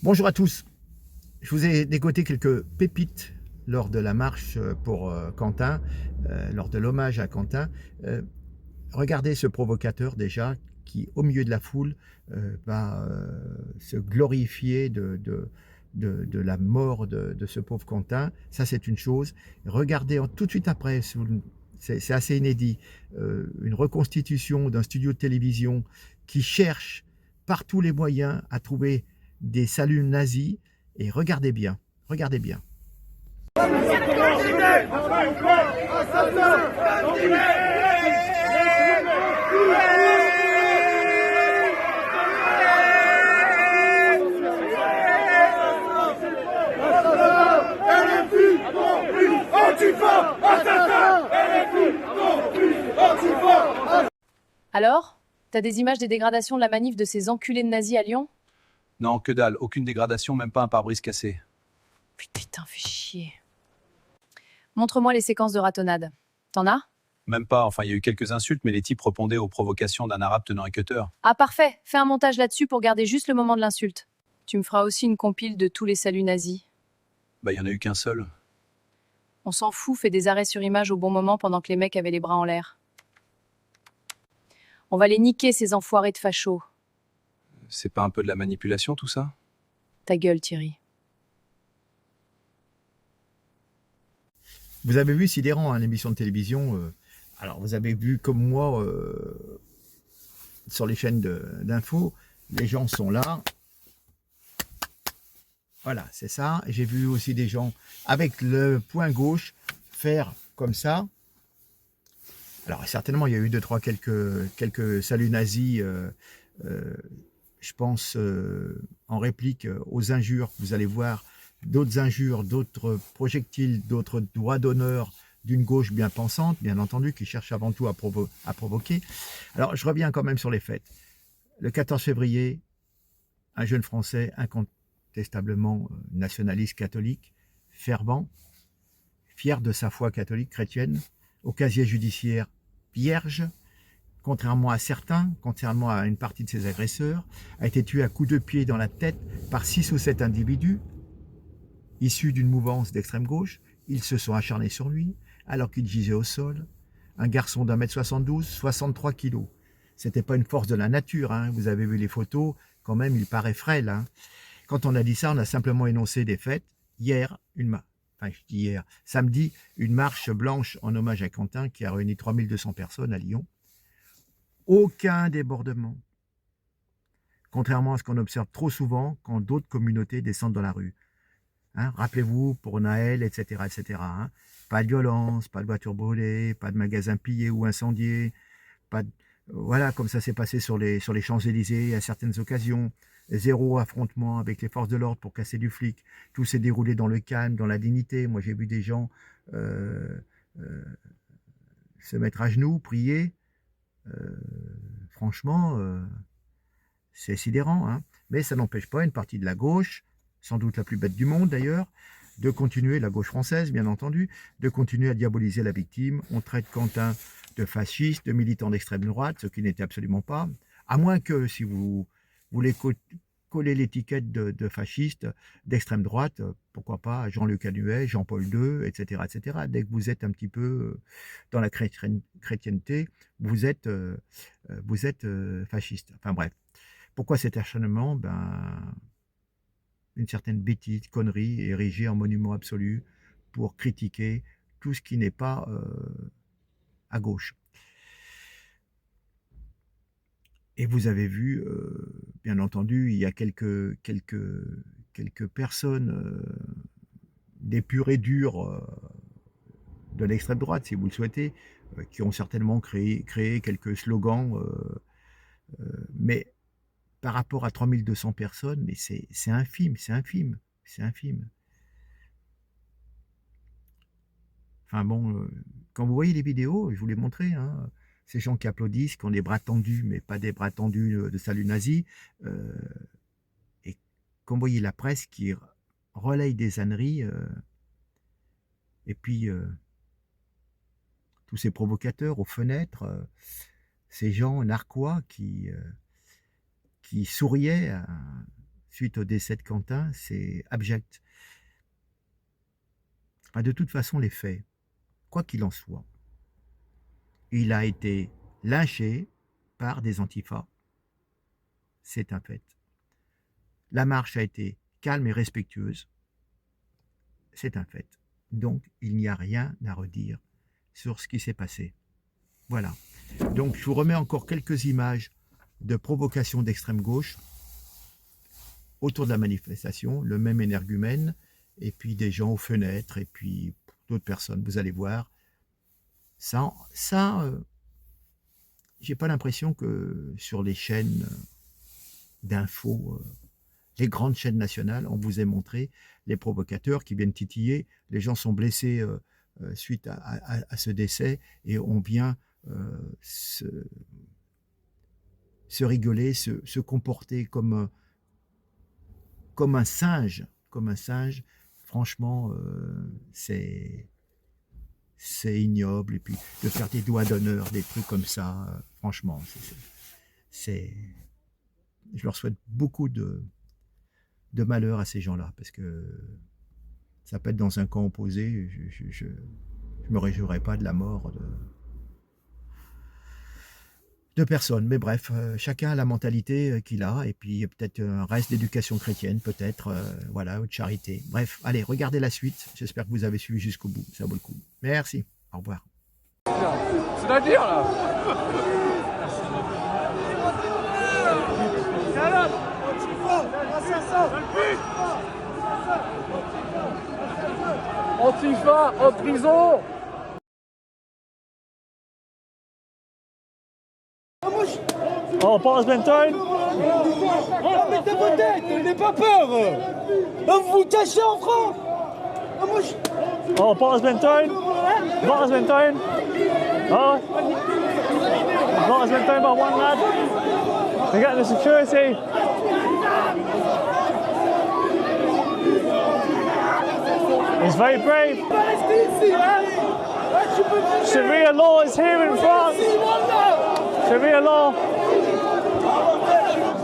Bonjour à tous, je vous ai dégoté quelques pépites lors de la marche pour Quentin, lors de l'hommage à Quentin. Euh, Regardez ce provocateur déjà qui, au milieu de la foule, va se glorifier de la mort de ce pauvre Quentin. Ça, c'est une chose. Regardez tout de suite après, c'est assez inédit, une reconstitution d'un studio de télévision qui cherche par tous les moyens à trouver des saluts nazis. Et regardez bien, regardez bien. Alors, t'as des images des dégradations de la manif de ces enculés de nazis à Lyon? Non, que dalle, aucune dégradation, même pas un pare-brise cassé. Putain, fais chier. Montre-moi les séquences de ratonnade. T'en as? Même pas, enfin il y a eu quelques insultes, mais les types répondaient aux provocations d'un arabe tenant un cutter. Ah parfait, fais un montage là-dessus pour garder juste le moment de l'insulte. Tu me feras aussi une compile de tous les saluts nazis. Bah il y en a eu qu'un seul. On s'en fout, fais des arrêts sur image au bon moment pendant que les mecs avaient les bras en l'air. On va les niquer, ces enfoirés de fachos. C'est pas un peu de la manipulation tout ça? Ta gueule, Thierry. Vous avez vu Sidérant, hein, l'émission de télévision. Alors, vous avez vu comme moi sur les chaînes d'infos, les gens sont là. Voilà, c'est ça. J'ai vu aussi des gens avec le poing gauche faire comme ça. Alors, certainement, il y a eu deux, trois, quelques saluts nazis, je pense, en réplique aux injures. Vous allez voir d'autres injures, d'autres projectiles, d'autres doigts d'honneur d'une gauche bien pensante, bien entendu, qui cherche avant tout à provoquer. Alors, je reviens quand même sur les faits. Le 14 février, un jeune Français incontestablement nationaliste catholique, fervent, fier de sa foi catholique chrétienne, au casier judiciaire vierge, contrairement à certains, contrairement à une partie de ses agresseurs, a été tué à coups de pied dans la tête par 6 ou 7 individus issus d'une mouvance d'extrême gauche. Ils se sont acharnés sur lui alors qu'il gisait au sol. Un garçon d'1m72, 63 kilos. C'était pas une force de la nature, hein. Vous avez vu les photos, quand même, il paraît frêle, hein. Quand on a dit ça, on a simplement énoncé des faits. Hier, samedi, une marche blanche en hommage à Quentin qui a réuni 3200 personnes à Lyon. Aucun débordement, contrairement à ce qu'on observe trop souvent quand d'autres communautés descendent dans la rue. Hein, rappelez-vous, pour Naël, etc., etc. Hein, pas de violence, pas de voitures brûlées, pas de magasins pillés ou incendiés, pas de, voilà, comme ça s'est passé sur les Champs-Élysées à certaines occasions. Zéro affrontement avec les forces de l'ordre pour casser du flic. Tout s'est déroulé dans le calme, dans la dignité. Moi, j'ai vu des gens se mettre à genoux, prier. Franchement, c'est sidérant. Hein. Mais ça n'empêche pas une partie de la gauche, sans doute la plus bête du monde d'ailleurs, de continuer, la gauche française bien entendu, de continuer à diaboliser la victime. On traite Quentin de fasciste, de militant d'extrême droite, ce qui n'était absolument pas. À moins que, si vous voulez coller l'étiquette de fasciste, d'extrême droite, pourquoi pas Jean-Luc Anuet, Jean-Paul II, etc., etc. Dès que vous êtes un petit peu dans la chrétienté, vous êtes fasciste. Enfin bref. Pourquoi cet acharnement? Une certaine bêtise, connerie, érigée en monument absolu pour critiquer tout ce qui n'est pas à gauche. Et vous avez vu, bien entendu, il y a quelques personnes, des purs et durs de l'extrême droite, si vous le souhaitez, qui ont certainement créé quelques slogans, mais par rapport à 3200 personnes, mais c'est infime, c'est infime, c'est infime. Enfin bon, quand vous voyez les vidéos, je vous l'ai montré, hein, ces gens qui applaudissent, qui ont des bras tendus, mais pas des bras tendus de salut nazi, et quand vous voyez la presse qui relaye des âneries, et puis tous ces provocateurs aux fenêtres, ces gens narquois qui souriaient suite au décès de Quentin, c'est abject. Enfin, de toute façon, les faits, quoi qu'il en soit, il a été lynché par des antifas. C'est un fait. La marche a été calme et respectueuse. C'est un fait. Donc, il n'y a rien à redire sur ce qui s'est passé. Voilà. Donc, je vous remets encore quelques images de provocation d'extrême gauche autour de la manifestation, le même énergumène, et puis des gens aux fenêtres, et puis d'autres personnes, vous allez voir. Ça j'ai pas l'impression que sur les chaînes d'infos, les grandes chaînes nationales, on vous ait montré les provocateurs qui viennent titiller. Les gens sont blessés suite à ce décès, et on vient se rigoler, se comporter comme un singe, franchement, c'est ignoble. Et puis de faire des doigts d'honneur, des trucs comme ça, franchement, je leur souhaite beaucoup de malheur à ces gens-là, parce que ça peut être dans un camp opposé. Je me réjouirais pas de la mort de personnes, mais bref, chacun a la mentalité qu'il a, et puis peut-être un reste d'éducation chrétienne, peut-être, voilà, ou de charité. Bref, allez, regardez la suite. J'espère que vous avez suivi jusqu'au bout, ça vaut le coup. Merci, au revoir. C'est-à-dire là Antifa en prison. Oh, Paul Benton. Oh, mettez vos têtes, n'ayez pas peur. Vous vous cachez en France. Oh, Paul Benton. Paul Benton. Oh. Paul Benton by one lad. They're getting the security. He's very brave. Sharia law is here in France. Sharia law.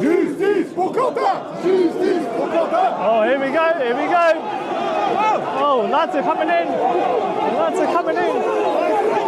Justice pour Quentin! Justice pour Quentin! Oh, here we go, here we go. Oh, lads are coming in. Lads are coming in.